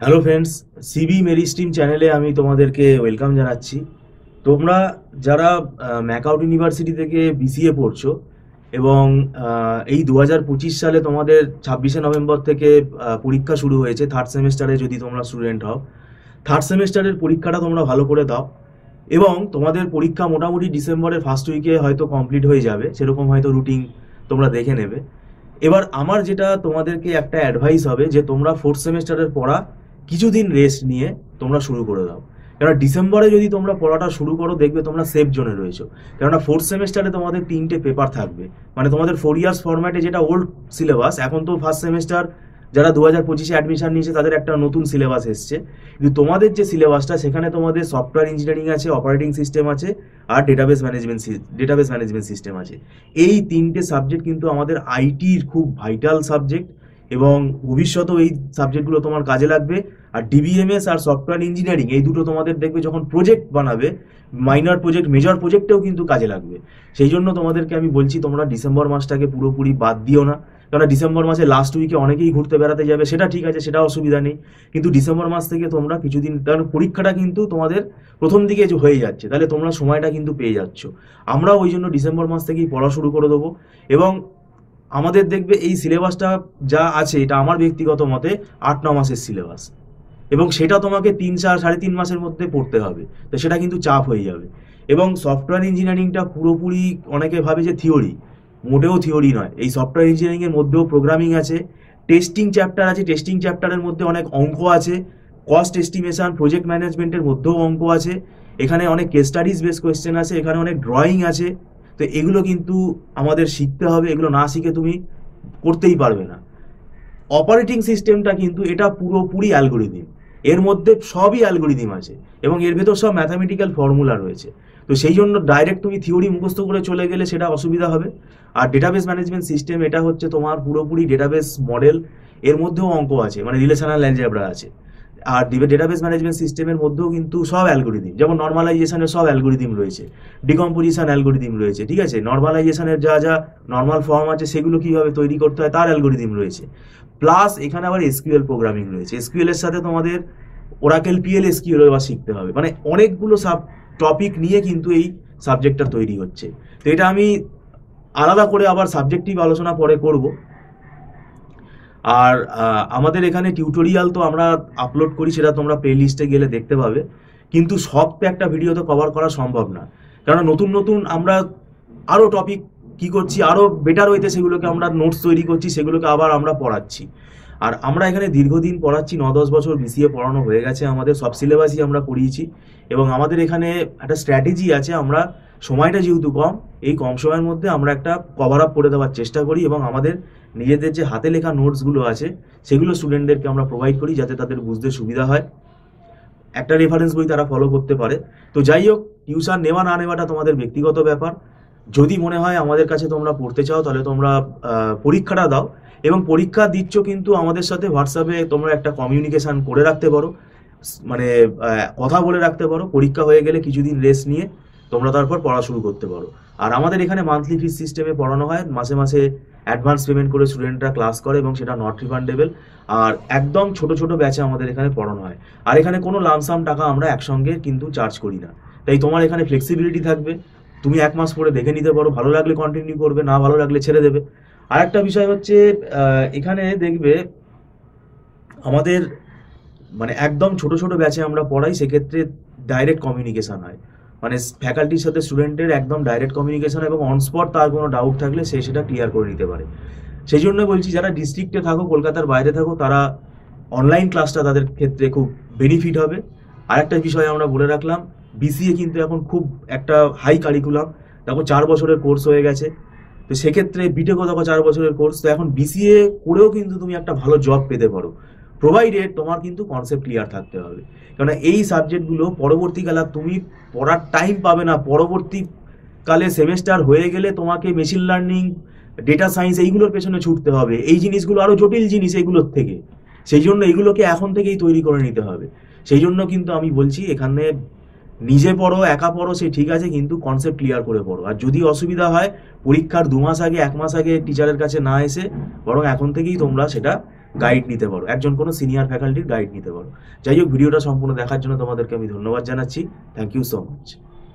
Hello friends, CB Mary stream চ্যানেলে আমি তোমাদেরকে ওয়েলকাম জানাচ্ছি। তোমরা যারা ম্যাকআউট ইউনিভার্সিটি থেকে বিসিএ পড়ছো এবং এই 2025 সালে তোমাদের 26শে নভেম্বর থেকে পরীক্ষা শুরু হয়েছে থার্ড সেমিস্টারে, যদি তোমরা স্টুডেন্ট হও, থার্ড সেমিস্টারের পরীক্ষাটা তোমরা ভালো করে দাও এবং তোমাদের পরীক্ষা মোটামুটি ডিসেম্বরের ফার্স্ট উইকে হয়তো কমপ্লিট হয়ে যাবে, সেরকম হয়তো রুটিন তোমরা দেখে নেবে। এবার আমার যেটা তোমাদেরকে একটা অ্যাডভাইস হবে যে তোমরা ফোর্থ সেমিস্টারের পড়া কিছুদিন রেস্ট নিয়ে তোমরা শুরু করে দাও। কেননা ডিসেম্বরে যদি তোমরা পড়াটা শুরু করো, দেখবে তোমরা সেফ জোনে রয়েছো। কেননা ফোর্থ সেমিস্টারে তোমাদের 3টে পেপার থাকবে, মানে তোমাদের 4 ইয়ার্স ফরম্যাটে যেটা ওল্ড সিলেবাস। এখন তো ফার্স্ট সেমিস্টার যারা 2025-এ অ্যাডমিশন নিয়েছে তাদের একটা নতুন সিলেবাস এসছে, কিন্তু তোমাদের যে সিলেবাসটা সেখানে তোমাদের সফটওয়্যার ইঞ্জিনিয়ারিং আছে, অপারেটিং সিস্টেম আছে, আর ডেটাবেস ম্যানেজমেন্ট সিস্টেম আছে। এই 3টে সাবজেক্ট কিন্তু আমাদের আইটির খুব ভাইটাল সাবজেক্ট এবং ভবিষ্যতেও এই সাবজেক্টগুলো তোমার কাজে লাগবে। আর ডিবিএমএস আর সফটওয়্যার ইঞ্জিনিয়ারিং এই দুটো তোমাদের দেখবে যখন প্রজেক্ট বানাবে, মাইনর প্রজেক্ট মেজর প্রজেক্টেও কিন্তু কাজে লাগবে। সেই জন্য তোমাদেরকে আমি বলছি তোমরা ডিসেম্বর মাসটাকে পুরোপুরি বাদ দিও না। কারণ ডিসেম্বর মাসে লাস্ট উইকে অনেকেই ঘুরতে বেড়াতে যাবে, সেটা ঠিক আছে, সেটা অসুবিধা নেই, কিন্তু ডিসেম্বর মাস থেকে তোমরা কিছুদিন, কারণ পরীক্ষাটা কিন্তু তোমাদের প্রথম দিকে যে হয়ে যাচ্ছে, তাহলে তোমরা সময়টা কিন্তু পেয়ে যাচ্ছ। আমরাও ওই জন্য ডিসেম্বর মাস থেকেই পড়া শুরু করে দেবো। এবং আমাদের দেখবে এই সিলেবাসটা যা আছে, এটা আমার ব্যক্তিগত মতে 8-9 মাসের সিলেবাস, এবং সেটা তোমাকে 3-4-3.5 মাসের মধ্যে পড়তে হবে, তো সেটা কিন্তু চাপ হয়ে যাবে। এবং সফটওয়্যার ইঞ্জিনিয়ারিংটা পুরোপুরি, অনেকে ভাবে যে থিওরি, মোটেও থিওরি নয়। এই সফটওয়্যার ইঞ্জিনিয়ারিংয়ের মধ্যেও প্রোগ্রামিং আছে, টেস্টিং চ্যাপ্টার আছে, টেস্টিং চ্যাপ্টারের মধ্যে অনেক অঙ্ক আছে, কস্ট এস্টিমেশন, প্রজেক্ট ম্যানেজমেন্টের মধ্যেও অঙ্ক আছে, এখানে অনেক কেস স্টাডিজ বেস কোয়েশ্চেন আছে, এখানে অনেক ড্রয়িং আছে। তো এগুলো কিন্তু আমাদের শিখতে হবে, এগুলো না শিখে তুমি করতেই পারবে না। অপারেটিং সিস্টেমটা কিন্তু এটা পুরোপুরি অ্যালগোরিদিম, এর মধ্যে সবই অ্যালগোরিদিম আছে এবং এর ভেতর সব ম্যাথামেটিক্যাল ফর্মুলা রয়েছে। তো সেই জন্য ডাইরেক্ট তুমি থিওরি মুখস্থ করে চলে গেলে সেটা অসুবিধা হবে। আর ডেটাবেস ম্যানেজমেন্ট সিস্টেম, এটা হচ্ছে তোমার পুরোপুরি ডেটাবেস মডেল, এর মধ্যেও অঙ্ক আছে, মানে রিলেশনাল অ্যালজেব্রা আছে। আর ডেটাবেস ম্যানেজমেন্ট সিস্টেমের মধ্যেও কিন্তু সব অ্যালগোরিদিম, যেমন নর্মালাইজেশনের সব অ্যালগোরিদিম রয়েছে, ডিকম্পোজিশন অ্যালগোরিদিম রয়েছে, ঠিক আছে, নর্মালাইজেশনের যা যা নর্মাল ফর্ম আছে সেগুলো কীভাবে তৈরি করতে হয় তার অ্যালগোরিদিম রয়েছে। প্লাস এখানে আবার এসকিউএল প্রোগ্রামিং রয়েছে, এসকিউএল এর সাথে তোমাদের ওরাকেল পিএল এসকিউএল আবার শিখতে হবে, মানে অনেকগুলো সাব টপিক নিয়ে কিন্তু এই সাবজেক্টটা তৈরি হচ্ছে। তো এটা আমি আলাদা করে আবার সাবজেক্টিভ আলোচনা পরে করব। আর আমাদের এখানে টিউটোরিয়াল তো আমরা আপলোড করি, সেটা তোমরা প্লে লিস্টে গেলে দেখতে পাবে, কিন্তু সব তো একটা ভিডিওতে কভার করা সম্ভব না। কারণ নতুন নতুন আমরা আরও টপিক কি করছি, আরও বেটার হইতে সেগুলোকে আমরা নোটস তৈরি করছি, সেগুলোকে আবার আমরা পড়াচ্ছি। আর আমরা এখানে দীর্ঘদিন পড়াচ্ছি, 9-10 বছর বিসিএ পড়ানো হয়ে গেছে আমাদের, সব সিলেবাসই আমরা পড়িয়েছি। এবং আমাদের এখানে একটা স্ট্র্যাটেজি আছে, আমরা সময়টা যেহেতু কম, এই কম সময়ের মধ্যে আমরা একটা কভার আপ করে দেওয়ার চেষ্টা করি এবং আমাদের নিজেদের যে হাতে লেখা নোটসগুলো আছে সেগুলো স্টুডেন্টদেরকে আমরা প্রোভাইড করি, যাতে তাদের বুঝতে সুবিধা হয়, একটা রেফারেন্স বই তারা ফলো করতে পারে। তো যাই হোক, টিউশন নেওয়া না নেওয়াটা তোমাদের ব্যক্তিগত ব্যাপার। যদি মনে হয় আমাদের কাছে তোমরা পড়তে চাও, তাহলে তোমরা পরীক্ষাটা দাও, এবং পরীক্ষা দিচ্ছ কিন্তু আমাদের সাথে হোয়াটসঅ্যাপে তোমরা একটা কমিউনিকেশান করে রাখতে পারো, মানে কথা বলে রাখতে পারো। পরীক্ষা হয়ে গেলে কিছুদিন রেস্ট নিয়ে তোমরা তারপর পড়া শুরু করতে পারো। আর আমাদের এখানে মান্থলি ফিস সিস্টেমে পড়ানো হয়, মাসে মাসে অ্যাডভান্স পেমেন্ট করে স্টুডেন্টরা ক্লাস করে এবং সেটা নট রিফান্ডেবল। আর একদম ছোট ছোট ব্যাচে আমাদের এখানে পড়ানো হয়। আর এখানে কোনো লামসাম টাকা আমরা একসঙ্গে কিন্তু চার্জ করি না, তাই তোমার এখানে ফ্লেক্সিবিলিটি থাকবে। তুমি 1 মাস পরে দেখে নিতে পারো, ভালো লাগলে কন্টিনিউ করবে, না ভালো লাগলে ছেড়ে দেবে। আর একটা বিষয় হচ্ছে, এখানে দেখবে আমাদের মানে একদম ছোট ছোট ব্যাচে আমরা পড়াই, সেক্ষেত্রে ডাইরেক্ট কমিউনিকেশান হয়, মানে ফ্যাকাল্টির সাথে স্টুডেন্টের একদম ডাইরেক্ট কমিউনিকেশান, এবং অনস্পট তার কোনো ডাউট থাকলে সে সেটা ক্লিয়ার করে নিতে পারে। সেই জন্য বলছি, যারা ডিস্ট্রিক্টে থাকো, কলকাতার বাইরে থাকো, তারা অনলাইন ক্লাসটা তাদের ক্ষেত্রে খুব বেনিফিট হবে। আরেকটা বিষয় আমরা বলে রাখলাম, বিসিএ কিন্তু এখন খুব একটা হাই কারিকুলাম, দেখো 4 বছরের কোর্স হয়ে গেছে। তো সেক্ষেত্রে বিটেকও দেখো 4 বছরের কোর্স, তো এখন বিসিএ করেও কিন্তু তুমি একটা ভালো জব পেতে পারো, প্রোভাইডেড তোমার কিন্তু কনসেপ্ট ক্লিয়ার থাকতে হবে। কারণ এই সাবজেক্টগুলো পরবর্তীকালে তুমি পড়ার টাইম পাবে না, পরবর্তীকালে সেমেস্টার হয়ে গেলে তোমাকে মেশিন লার্নিং, ডেটা সায়েন্স এইগুলোর পেছনে ছুটতে হবে, এই জিনিসগুলো আরও জটিল জিনিস এগুলোর থেকে। সেই জন্য এগুলোকে এখন থেকেই তৈরি করে নিতে হবে। সেই জন্য কিন্তু আমি বলছি, এখানে নিজে পড়ো, একা পড়ো, সে ঠিক আছে, কিন্তু কনসেপ্ট ক্লিয়ার করে পড়ো। আর যদি অসুবিধা হয়, পরীক্ষার 2 মাস আগে, 1 মাস আগে টিচারের কাছে না এসে, বরং এখন থেকেই তোমরা সেটা গাইড নিতে পারো, একজন কোনো সিনিয়র ফ্যাকাল্টির গাইড নিতে পারো। যাই হোক, ভিডিওটা সম্পূর্ণ দেখার জন্য তোমাদেরকে আমি ধন্যবাদ জানাচ্ছি। Thank you so much.